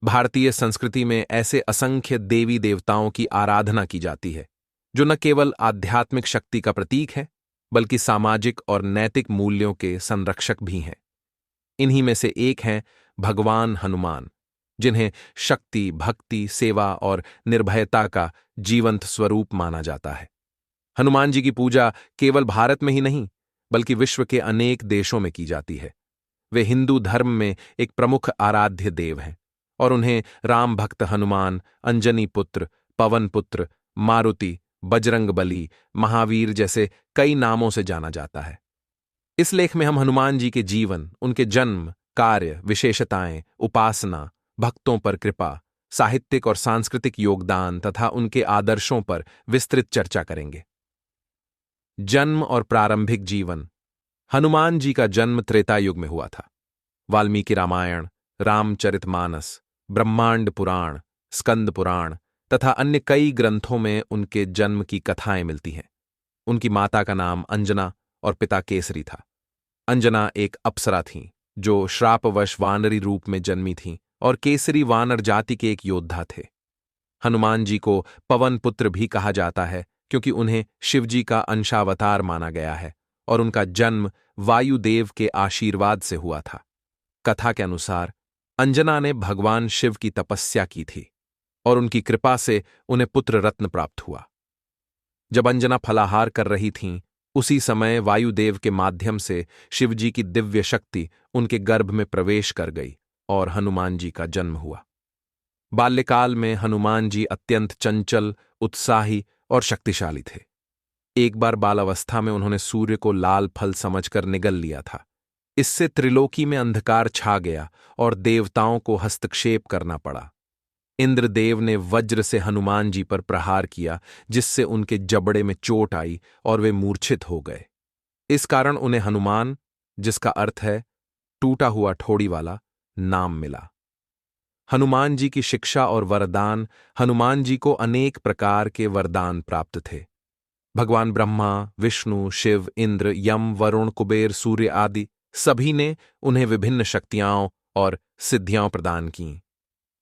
भारतीय संस्कृति में ऐसे असंख्य देवी देवताओं की आराधना की जाती है जो न केवल आध्यात्मिक शक्ति का प्रतीक है बल्कि सामाजिक और नैतिक मूल्यों के संरक्षक भी हैं। इन्हीं में से एक हैं भगवान हनुमान, जिन्हें शक्ति, भक्ति, सेवा और निर्भयता का जीवंत स्वरूप माना जाता है। हनुमान जी की पूजा केवल भारत में ही नहीं बल्कि विश्व के अनेक देशों में की जाती है। वे हिंदू धर्म में एक प्रमुख आराध्य देव हैं और उन्हें राम भक्त हनुमान, अंजनी पुत्र, पवन पुत्र, मारुति, बजरंगबली, महावीर जैसे कई नामों से जाना जाता है। इस लेख में हम हनुमान जी के जीवन, उनके जन्म, कार्य, विशेषताएं, उपासना, भक्तों पर कृपा, साहित्यिक और सांस्कृतिक योगदान तथा उनके आदर्शों पर विस्तृत चर्चा करेंगे। जन्म और प्रारंभिक जीवन। हनुमान जी का जन्म त्रेता युग में हुआ था। वाल्मीकि रामायण, रामचरितमानस, ब्रह्मांड पुराण, स्कंद पुराण तथा अन्य कई ग्रंथों में उनके जन्म की कथाएं मिलती हैं। उनकी माता का नाम अंजना और पिता केसरी था। अंजना एक अप्सरा थीं जो श्रापवश वानरी रूप में जन्मी थीं और केसरी वानर जाति के एक योद्धा थे। हनुमान जी को पवन पुत्र भी कहा जाता है क्योंकि उन्हें शिवजी का अंशावतार माना गया है और उनका जन्म वायुदेव के आशीर्वाद से हुआ था। कथा के अनुसार अंजना ने भगवान शिव की तपस्या की थी और उनकी कृपा से उन्हें पुत्र रत्न प्राप्त हुआ। जब अंजना फलाहार कर रही थीं, उसी समय वायुदेव के माध्यम से शिवजी की दिव्य शक्ति उनके गर्भ में प्रवेश कर गई और हनुमान जी का जन्म हुआ। बाल्यकाल में हनुमान जी अत्यंत चंचल, उत्साही और शक्तिशाली थे। एक बार बालावस्था में उन्होंने सूर्य को लाल फल समझकर निगल लिया था। इससे त्रिलोकी में अंधकार छा गया और देवताओं को हस्तक्षेप करना पड़ा। इंद्रदेव ने वज्र से हनुमान जी पर प्रहार किया, जिससे उनके जबड़े में चोट आई और वे मूर्छित हो गए। इस कारण उन्हें हनुमान, जिसका अर्थ है टूटा हुआ ठोड़ी वाला, नाम मिला। हनुमान जी की शिक्षा और वरदान। हनुमान जी को अनेक प्रकार के वरदान प्राप्त थे। भगवान ब्रह्मा, विष्णु, शिव, इंद्र, यम, वरुण, कुबेर, सूर्य आदि सभी ने उन्हें विभिन्न शक्तियां और सिद्धियां प्रदान कीं।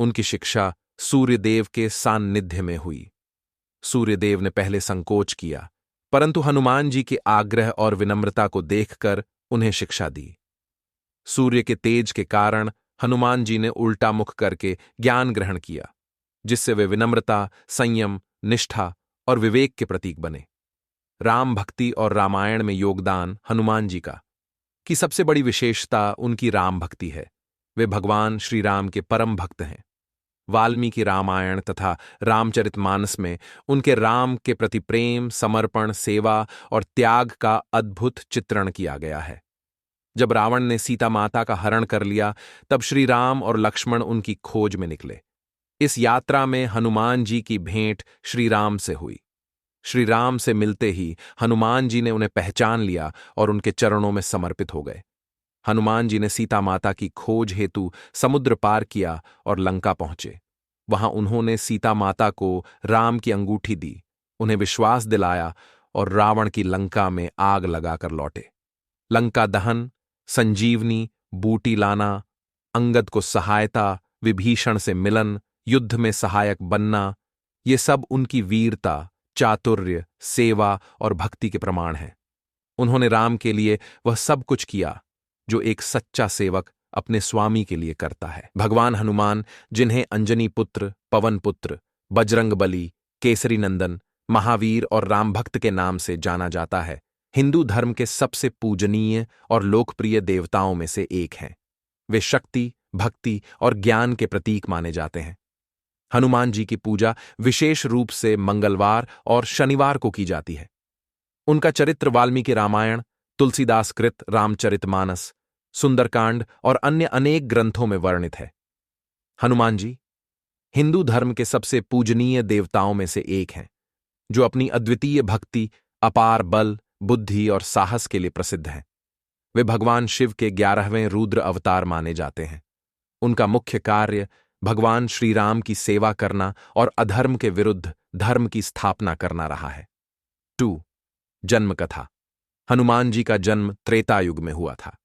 उनकी शिक्षा सूर्यदेव के सान्निध्य में हुई। सूर्यदेव ने पहले संकोच किया, परंतु हनुमान जी के आग्रह और विनम्रता को देखकर उन्हें शिक्षा दी। सूर्य के तेज के कारण हनुमान जी ने उल्टा मुख करके ज्ञान ग्रहण किया, जिससे वे विनम्रता, संयम, निष्ठा और विवेक के प्रतीक बने। राम भक्ति और रामायण में योगदान। हनुमान जी की सबसे बड़ी विशेषता उनकी राम भक्ति है। वे भगवान श्री राम के परम भक्त हैं। वाल्मीकि रामायण तथा रामचरितमानस में उनके राम के प्रति प्रेम, समर्पण, सेवा और त्याग का अद्भुत चित्रण किया गया है। जब रावण ने सीता माता का हरण कर लिया, तब श्री राम और लक्ष्मण उनकी खोज में निकले। इस यात्रा में हनुमान जी की भेंट श्री राम से हुई। श्री राम से मिलते ही हनुमान जी ने उन्हें पहचान लिया और उनके चरणों में समर्पित हो गए। हनुमान जी ने सीता माता की खोज हेतु समुद्र पार किया और लंका पहुंचे। वहां उन्होंने सीता माता को राम की अंगूठी दी, उन्हें विश्वास दिलाया और रावण की लंका में आग लगाकर लौटे। लंका दहन, संजीवनी बूटी लाना, अंगद को सहायता, विभीषण से मिलन, युद्ध में सहायक बनना, ये सब उनकी वीरता, चातुर्य, सेवा और भक्ति के प्रमाण हैं। उन्होंने राम के लिए वह सब कुछ किया जो एक सच्चा सेवक अपने स्वामी के लिए करता है। भगवान हनुमान, जिन्हें अंजनी पुत्र, पवन पुत्र, बजरंगबली, केसरी नंदन, महावीर और राम भक्त के नाम से जाना जाता है, हिंदू धर्म के सबसे पूजनीय और लोकप्रिय देवताओं में से एक हैं। वे शक्ति, भक्ति और ज्ञान के प्रतीक माने जाते हैं। हनुमान जी की पूजा विशेष रूप से मंगलवार और शनिवार को की जाती है। उनका चरित्र वाल्मीकि रामायण, तुलसीदास कृत रामचरितमानस, सुंदरकांड और अन्य अनेक ग्रंथों में वर्णित है। हनुमान जी हिंदू धर्म के सबसे पूजनीय देवताओं में से एक हैं, जो अपनी अद्वितीय भक्ति, अपार बल, बुद्धि और साहस के लिए प्रसिद्ध हैं। वे भगवान शिव के 11वें रुद्र अवतार माने जाते हैं। उनका मुख्य कार्य भगवान श्री राम की सेवा करना और अधर्म के विरुद्ध धर्म की स्थापना करना रहा है। 2. जन्म कथा। हनुमान जी का जन्म त्रेता युग में हुआ था।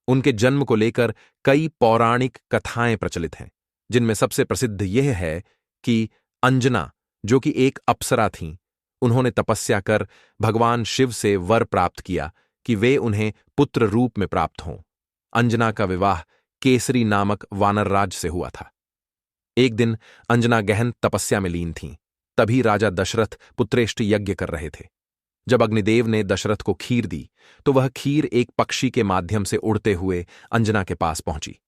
उनके जन्म को लेकर कई पौराणिक कथाएं प्रचलित हैं, जिनमें सबसे प्रसिद्ध यह है कि अंजना, जो कि एक अप्सरा थीं, उन्होंने तपस्या कर भगवान शिव से वर प्राप्त किया कि वे उन्हें पुत्र रूप में प्राप्त हों। अंजना का विवाह केसरी नामक वानरराज से हुआ था। एक दिन अंजना गहन तपस्या में लीन थीं। तभी राजा दशरथ पुत्रेष्ट यज्ञ कर रहे थे। जब अग्निदेव ने दशरथ को खीर दी तो वह खीर एक पक्षी के माध्यम से उड़ते हुए अंजना के पास पहुंची।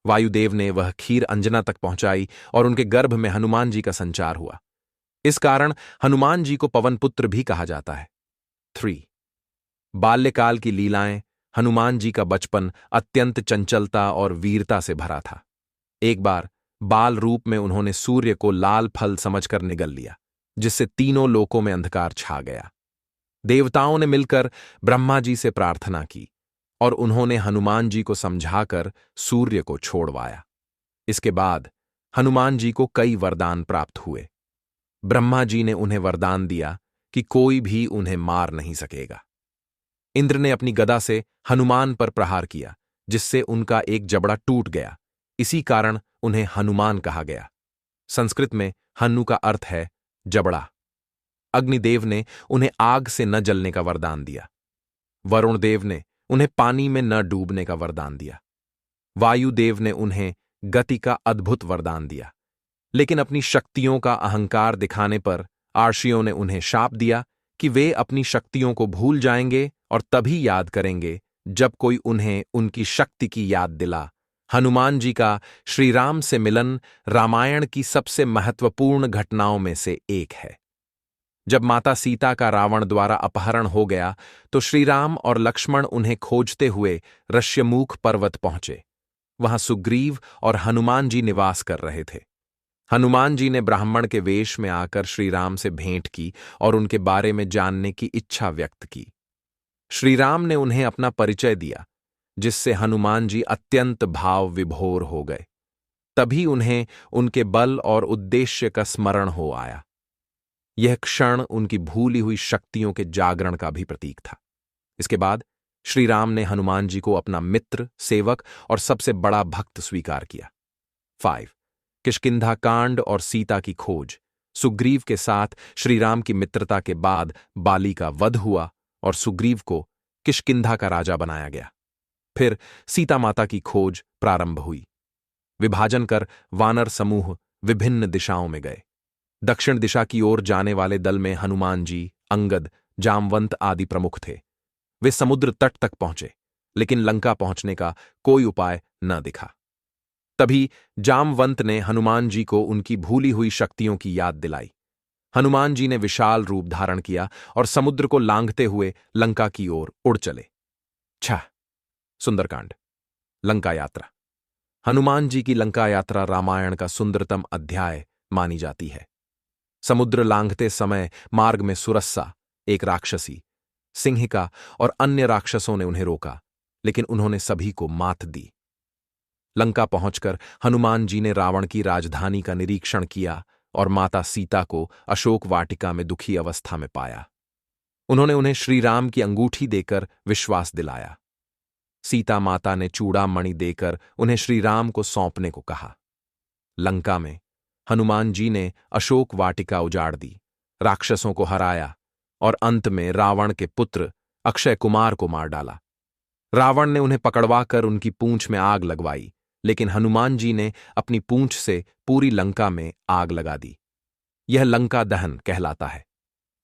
वायुदेव ने वह खीर अंजना तक पहुंचाई और उनके गर्भ में हनुमान जी का संचार हुआ। इस कारण हनुमान जी को पवन पुत्र भी कहा जाता है। 3. बाल्यकाल की लीलाएं। हनुमान जी का बचपन अत्यंत चंचलता और वीरता से भरा था। एक बार बाल रूप में उन्होंने सूर्य को लाल फल समझकर निगल लिया, जिससे तीनों लोकों में अंधकार छा गया। देवताओं ने मिलकर ब्रह्मा जी से प्रार्थना की और उन्होंने हनुमान जी को समझाकर सूर्य को छोड़वाया। इसके बाद हनुमान जी को कई वरदान प्राप्त हुए। ब्रह्मा जी ने उन्हें वरदान दिया कि कोई भी उन्हें मार नहीं सकेगा। इंद्र ने अपनी गदा से हनुमान पर प्रहार किया, जिससे उनका एक जबड़ा टूट गया। इसी कारण उन्हें हनुमान कहा गया। संस्कृत में हनु का अर्थ है जबड़ा। अग्निदेव ने उन्हें आग से न जलने का वरदान दिया। वरुण देव ने उन्हें पानी में न डूबने का वरदान दिया। वायुदेव ने उन्हें गति का अद्भुत वरदान दिया। लेकिन अपनी शक्तियों का अहंकार दिखाने पर आर्षियों ने उन्हें शाप दिया कि वे अपनी शक्तियों को भूल जाएंगे और तभी याद करेंगे जब कोई उन्हें उनकी शक्ति की याद दिला। हनुमान जी का श्री राम से मिलन रामायण की सबसे महत्वपूर्ण घटनाओं में से एक है। जब माता सीता का रावण द्वारा अपहरण हो गया तो श्री राम और लक्ष्मण उन्हें खोजते हुए ऋष्यमुख पर्वत पहुंचे। वहां सुग्रीव और हनुमान जी निवास कर रहे थे। हनुमान जी ने ब्राह्मण के वेश में आकर श्री राम से भेंट की और उनके बारे में जानने की इच्छा व्यक्त की। श्री राम ने उन्हें अपना परिचय दिया, जिससे हनुमान जी अत्यंत भाव विभोर हो गए। तभी उन्हें उनके बल और उद्देश्य का स्मरण हो आया। यह क्षण उनकी भूली हुई शक्तियों के जागरण का भी प्रतीक था। इसके बाद श्री राम ने हनुमान जी को अपना मित्र, सेवक और सबसे बड़ा भक्त स्वीकार किया। 5. किष्किंधा कांड और सीता की खोज। सुग्रीव के साथ श्री राम की मित्रता के बाद बाली का वध हुआ और सुग्रीव को किष्किंधा का राजा बनाया गया। फिर सीता माता की खोज प्रारंभ हुई। विभाजन कर वानर समूह विभिन्न दिशाओं में गए। दक्षिण दिशा की ओर जाने वाले दल में हनुमान जी, अंगद, जामवंत आदि प्रमुख थे। वे समुद्र तट तक पहुंचे, लेकिन लंका पहुंचने का कोई उपाय न दिखा। तभी जामवंत ने हनुमान जी को उनकी भूली हुई शक्तियों की याद दिलाई। हनुमान जी ने विशाल रूप धारण किया और समुद्र को लांघते हुए लंका की ओर उड़ चले। 6. सुंदरकांड, लंका यात्रा। हनुमान जी की लंका यात्रा रामायण का सुंदरतम अध्याय मानी जाती है। समुद्र लांघते समय मार्ग में सुरस्सा, एक राक्षसी, सिंहिका और अन्य राक्षसों ने उन्हें रोका, लेकिन उन्होंने सभी को मात दी। लंका पहुंचकर हनुमान जी ने रावण की राजधानी का निरीक्षण किया और माता सीता को अशोक वाटिका में दुखी अवस्था में पाया। उन्होंने उन्हें श्री राम की अंगूठी देकर विश्वास दिलाया। सीता माता ने चूड़ामणि देकर उन्हें श्री राम को सौंपने को कहा। लंका में हनुमान जी ने अशोक वाटिका उजाड़ दी, राक्षसों को हराया और अंत में रावण के पुत्र अक्षय कुमार को मार डाला। रावण ने उन्हें पकड़वाकर उनकी पूंछ में आग लगवाई, लेकिन हनुमान जी ने अपनी पूंछ से पूरी लंका में आग लगा दी। यह लंका दहन कहलाता है।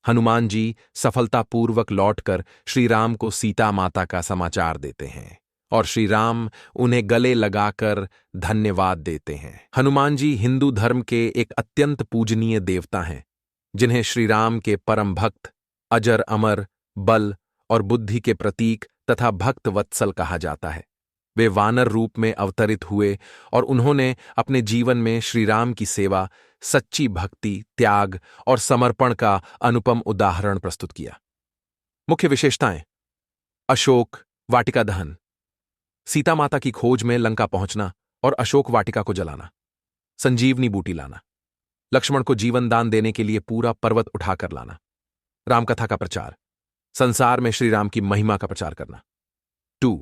हनुमान जी सफलतापूर्वक लौटकर श्री राम को सीता माता का समाचार देते हैं और श्री राम उन्हें गले लगाकर धन्यवाद देते हैं। हनुमान जी हिंदू धर्म के एक अत्यंत पूजनीय देवता हैं, जिन्हें श्री राम के परम भक्त, अजर अमर, बल और बुद्धि के प्रतीक तथा भक्त वत्सल कहा जाता है। वे वानर रूप में अवतरित हुए और उन्होंने अपने जीवन में श्री राम की सेवा, सच्ची भक्ति, त्याग और समर्पण का अनुपम उदाहरण प्रस्तुत किया। मुख्य विशेषताएं: अशोक वाटिका दहन, सीता माता की खोज में लंका पहुंचना और अशोक वाटिका को जलाना, संजीवनी बूटी लाना, लक्ष्मण को जीवन दान देने के लिए पूरा पर्वत उठाकर लाना, रामकथा का प्रचार, संसार में श्री राम की महिमा का प्रचार करना। 2.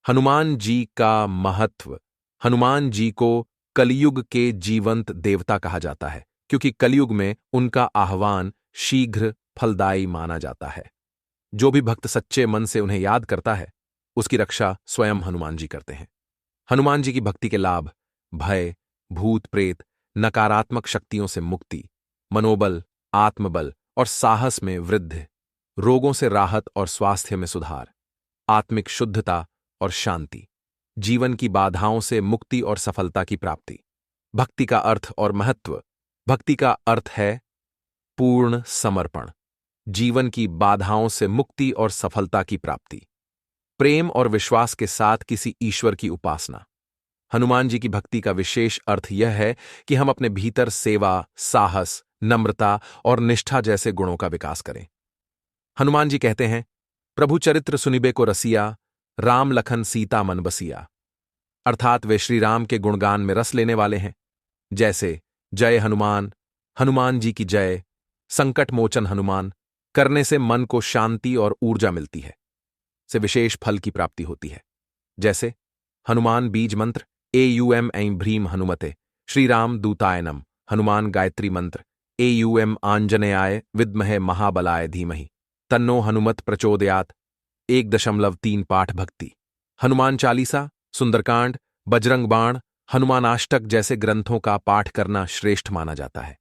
हनुमान जी का महत्व। हनुमान जी को कलयुग के जीवंत देवता कहा जाता है, क्योंकि कलयुग में उनका आह्वान शीघ्र फलदायी माना जाता है। जो भी भक्त सच्चे मन से उन्हें याद करता है, उसकी रक्षा स्वयं हनुमान जी करते हैं। हनुमान जी की भक्ति के लाभ: भय, भूत प्रेत, नकारात्मक शक्तियों से मुक्ति, मनोबल, आत्मबल और साहस में वृद्धि, रोगों से राहत और स्वास्थ्य में सुधार, आत्मिक शुद्धता और शांति, जीवन की बाधाओं से मुक्ति और सफलता की प्राप्ति। भक्ति का अर्थ और महत्व: भक्ति का अर्थ है पूर्ण समर्पण, जीवन की बाधाओं से मुक्ति और सफलता की प्राप्ति, प्रेम और विश्वास के साथ किसी ईश्वर की उपासना। हनुमान जी की भक्ति का विशेष अर्थ यह है कि हम अपने भीतर सेवा, साहस, नम्रता और निष्ठा जैसे गुणों का विकास करें। हनुमान जी कहते हैं, प्रभु चरित्र सुनिबे को रसिया, राम लखन सीता मन बसिया। अर्थात वे श्री राम के गुणगान में रस लेने वाले हैं। जैसे जय हनुमान, हनुमान जी की जय, संकट मोचन हनुमान करने से मन को शांति और ऊर्जा मिलती है, से विशेष फल की प्राप्ति होती है। जैसे हनुमान बीज मंत्र एयूएम ऐं भ्रीम हनुमते श्री राम दूताय नम, हनुमान गायत्री मंत्र एयूएम आंजनेयाय विद्महे महाबलाय धीमहि तन्नो हनुमत प्रचोदयात। 1.3 पाठ भक्ति। हनुमान चालीसा, सुंदरकांड, बजरंग बाण, हनुमानाष्टक जैसे ग्रंथों का पाठ करना श्रेष्ठ माना जाता है।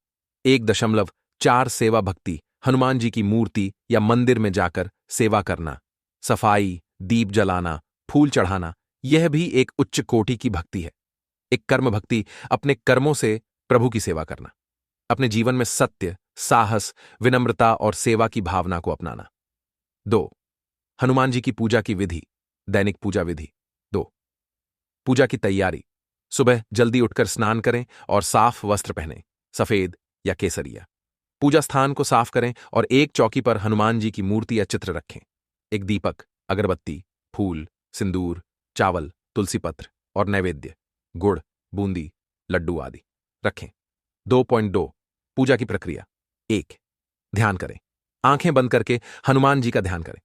1.4 सेवा भक्ति। हनुमान जी की मूर्ति या मंदिर में जाकर सेवा करना, सफाई, दीप जलाना, फूल चढ़ाना, यह भी एक उच्च कोटि की भक्ति है। एक कर्म भक्ति, अपने कर्मों से प्रभु की सेवा करना, अपने जीवन में सत्य, साहस, विनम्रता और सेवा की भावना को अपनाना। 2. हनुमान जी की पूजा की विधि, दैनिक पूजा विधि। 2. पूजा की तैयारी। सुबह जल्दी उठकर स्नान करें और साफ वस्त्र पहनें, सफेद या केसरिया। पूजा स्थान को साफ करें और एक चौकी पर हनुमान जी की मूर्ति या चित्र रखें। एक दीपक, अगरबत्ती, फूल, सिंदूर, चावल, तुलसी पत्र और नैवेद्य, गुड़, बूंदी, लड्डू आदि रखें। 2.2 पूजा की प्रक्रिया। 1. ध्यान करें। आंखें बंद करके हनुमान जी का ध्यान करें।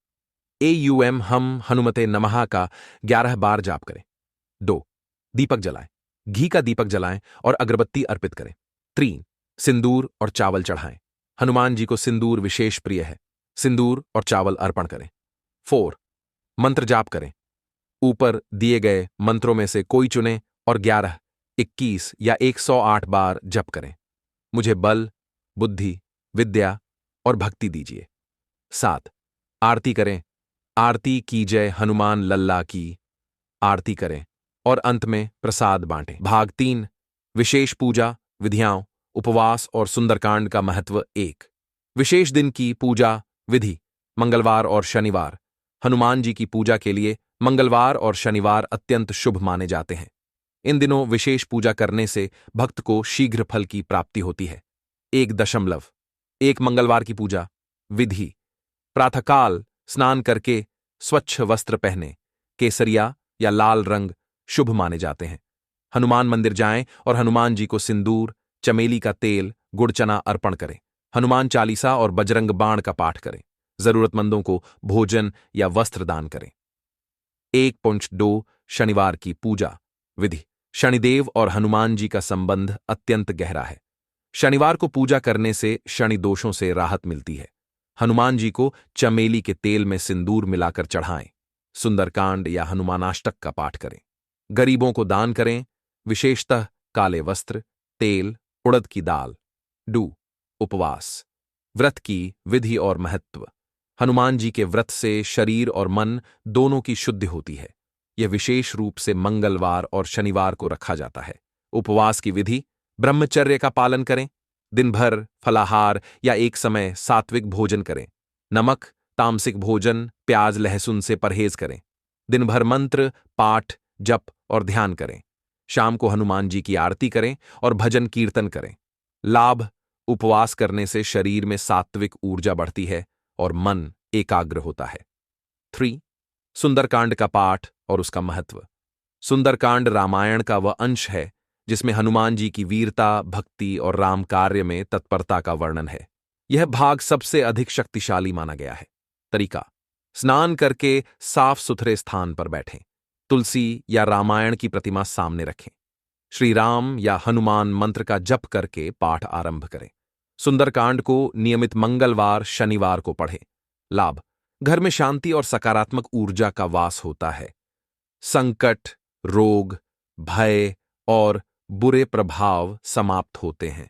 एयूएम हम हनुमते नमः का 11 बार जाप करें। 2. दीपक जलाएं। घी का दीपक जलाएं और अगरबत्ती अर्पित करें। 3. सिंदूर और चावल चढ़ाएं। हनुमान जी को सिंदूर विशेष प्रिय है। सिंदूर और चावल अर्पण करें। 4. मंत्र जाप करें। ऊपर दिए गए मंत्रों में से कोई चुनें और 11, 21 या 108 बार जप करें। मुझे बल, बुद्धि, विद्या और भक्ति दीजिए। 7. आरती करें। आरती की जय हनुमान लल्ला की। आरती करें और अंत में प्रसाद बांटें। भाग 3 विशेष पूजा विधियां, उपवास और सुंदरकांड का महत्व। 1. विशेष दिन की पूजा विधि। मंगलवार और शनिवार। हनुमान जी की पूजा के लिए मंगलवार और शनिवार अत्यंत शुभ माने जाते हैं। इन दिनों विशेष पूजा करने से भक्त को शीघ्र फल की प्राप्ति होती है। 1. मंगलवार की पूजा विधि। प्रातःकाल स्नान करके स्वच्छ वस्त्र पहने, केसरिया या लाल रंग शुभ माने जाते हैं। हनुमान मंदिर जाएं और हनुमान जी को सिंदूर, चमेली का तेल, गुड़ चना अर्पण करें। हनुमान चालीसा और बजरंग बाण का पाठ करें। जरूरतमंदों को भोजन या वस्त्र दान करें। 1.2 शनिवार की पूजा विधि। शनिदेव और हनुमान जी का संबंध अत्यंत गहरा है। शनिवार को पूजा करने से शनि दोषों से राहत मिलती है। हनुमान जी को चमेली के तेल में सिंदूर मिलाकर चढ़ाएं। सुंदरकांड या हनुमानाष्टक का पाठ करें। गरीबों को दान करें, विशेषतः काले वस्त्र, तेल, उड़द की दाल। 2. उपवास व्रत की विधि और महत्व। हनुमान जी के व्रत से शरीर और मन दोनों की शुद्धि होती है। यह विशेष रूप से मंगलवार और शनिवार को रखा जाता है। उपवास की विधि। ब्रह्मचर्य का पालन करें। दिन भर फलाहार या एक समय सात्विक भोजन करें। नमक, तामसिक भोजन, प्याज, लहसुन से परहेज करें। दिन भर मंत्र, पाठ, जप और ध्यान करें। शाम को हनुमान जी की आरती करें और भजन कीर्तन करें। लाभ। उपवास करने से शरीर में सात्विक ऊर्जा बढ़ती है और मन एकाग्र होता है। 3. सुंदरकांड का पाठ और उसका महत्व। सुंदरकांड रामायण का वह अंश है जिसमें हनुमान जी की वीरता, भक्ति और राम कार्य में तत्परता का वर्णन है। यह भाग सबसे अधिक शक्तिशाली माना गया है। तरीका। स्नान करके साफ सुथरे स्थान पर बैठें। तुलसी या रामायण की प्रतिमा सामने रखें। श्री राम या हनुमान मंत्र का जप करके पाठ आरंभ करें। सुंदरकांड को नियमित मंगलवार शनिवार को पढ़ें। लाभ: घर में शांति और सकारात्मक ऊर्जा का वास होता है। संकट, रोग, भय और बुरे प्रभाव समाप्त होते हैं।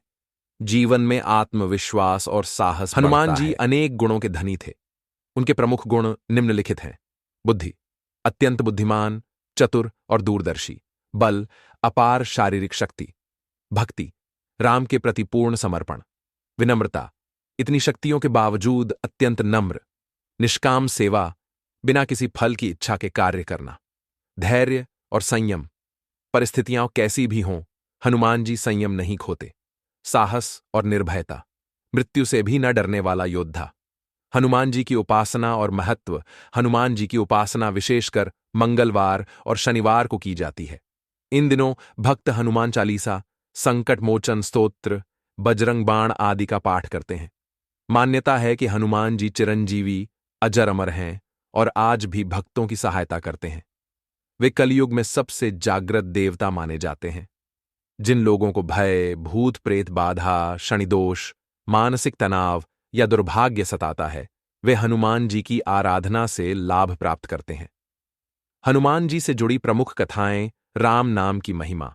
जीवन में आत्मविश्वास और साहस। हनुमान जी अनेक गुणों के धनी थे। उनके प्रमुख गुण निम्नलिखित हैं: बुद्धि, अत्यंत बुद्धिमान, चतुर और दूरदर्शी। बल, अपार शारीरिक शक्ति। भक्ति, राम के प्रति पूर्ण समर्पण। विनम्रता, इतनी शक्तियों के बावजूद अत्यंत नम्र। निष्काम सेवा, बिना किसी फल की इच्छा के कार्य करना। धैर्य और संयम, परिस्थितियां कैसी भी हों, हनुमान जी संयम नहीं खोते। साहस और निर्भयता, मृत्यु से भी न डरने वाला योद्धा। हनुमान जी की उपासना और महत्व। हनुमान जी की उपासना विशेषकर मंगलवार और शनिवार को की जाती है। इन दिनों भक्त हनुमान चालीसा, संकट मोचन स्तोत्र, बजरंग बाण आदि का पाठ करते हैं। मान्यता है कि हनुमान जी चिरंजीवी, अजर अमर हैं और आज भी भक्तों की सहायता करते हैं। वे कलयुग में सबसे जागृत देवता माने जाते हैं। जिन लोगों को भय, भूत प्रेत बाधा, शनिदोष, मानसिक तनाव या दुर्भाग्य सताता है, वे हनुमान जी की आराधना से लाभ प्राप्त करते हैं। हनुमान जी से जुड़ी प्रमुख कथाएं। राम नाम की महिमा।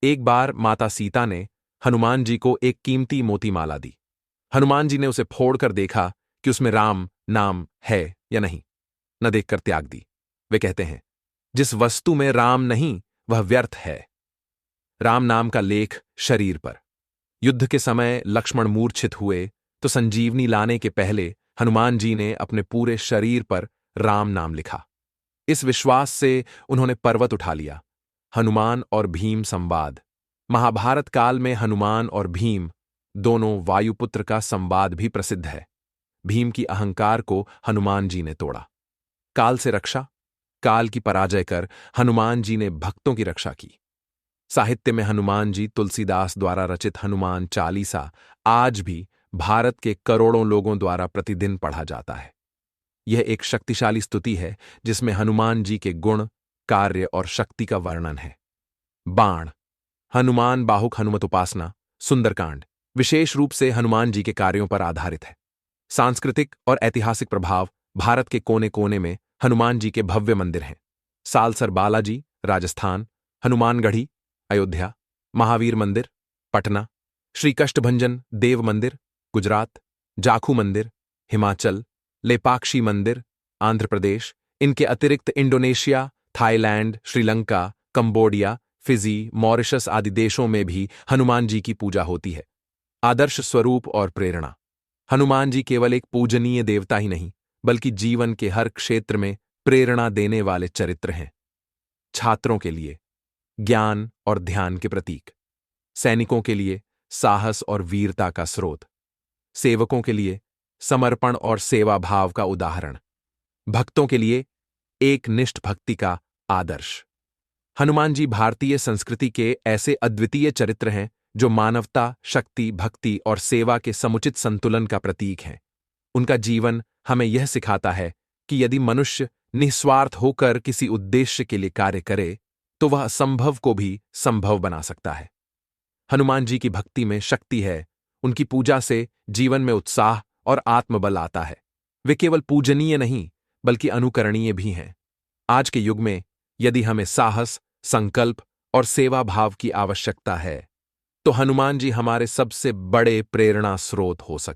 एक बार माता सीता ने हनुमान जी को एक कीमती मोती माला दी। हनुमान जी ने उसे फोड़कर देखा कि उसमें राम नाम है या नहीं। न देखकर त्याग दी। वे कहते हैं, जिस वस्तु में राम नहीं वह व्यर्थ है। राम नाम का लेख शरीर पर। युद्ध के समय लक्ष्मण मूर्छित हुए तो संजीवनी लाने के पहले हनुमान जी ने अपने पूरे शरीर पर राम नाम लिखा। इस विश्वास से उन्होंने पर्वत उठा लिया। हनुमान और भीम संवाद। महाभारत काल में हनुमान और भीम दोनों वायुपुत्र का संवाद भी प्रसिद्ध है। भीम की अहंकार को हनुमान जी ने तोड़ा। काल से रक्षा। काल की पराजय कर हनुमान जी ने भक्तों की रक्षा की। साहित्य में हनुमान जी तुलसीदास द्वारा रचित हनुमान चालीसा आज भी भारत के करोड़ों लोगों द्वारा प्रतिदिन पढ़ा जाता है। यह एक शक्तिशाली स्तुति है जिसमें हनुमान जी के गुण, कार्य और शक्ति का वर्णन है। बाण। हनुमान बाहुक हनुमत उपासना। सुंदरकांड विशेष रूप से हनुमान जी के कार्यों पर आधारित है। सांस्कृतिक और ऐतिहासिक प्रभाव। भारत के कोने कोने में हनुमान जी के भव्य मंदिर हैं। सालसर बालाजी, राजस्थान। हनुमानगढ़ी, अयोध्या। महावीर मंदिर, पटना। श्री कष्टभंजन देव मंदिर, गुजरात। जाखू मंदिर, हिमाचल। लेपाक्षी मंदिर, आंध्र प्रदेश। इनके अतिरिक्त Indonesia, Thailand, Sri Lanka, Cambodia, Fiji, Mauritius आदि देशों में भी हनुमान जी की पूजा होती है। आदर्श स्वरूप और प्रेरणा। हनुमान जी केवल एक पूजनीय देवता ही नहीं, बल्कि जीवन के हर क्षेत्र में प्रेरणा देने वाले चरित्र हैं। छात्रों के लिए ज्ञान और ध्यान के प्रतीक। सैनिकों के लिए साहस और वीरता का स्रोत। सेवकों के लिए समर्पण और सेवा भाव का उदाहरण। भक्तों के लिए एक निष्ठ भक्ति का आदर्श। हनुमान जी भारतीय संस्कृति के ऐसे अद्वितीय चरित्र हैं जो मानवता, शक्ति, भक्ति और सेवा के समुचित संतुलन का प्रतीक हैं। उनका जीवन हमें यह सिखाता है कि यदि मनुष्य निस्वार्थ होकर किसी उद्देश्य के लिए कार्य करे तो वह असंभव को भी संभव बना सकता है। हनुमान जी की भक्ति में शक्ति है। उनकी पूजा से जीवन में उत्साह और आत्मबल आता है। वे केवल पूजनीय नहीं बल्कि अनुकरणीय भी हैं। आज के युग में यदि हमें साहस, संकल्प और सेवा भाव की आवश्यकता है तो हनुमान जी हमारे सबसे बड़े प्रेरणा स्रोत हो सकते हैं।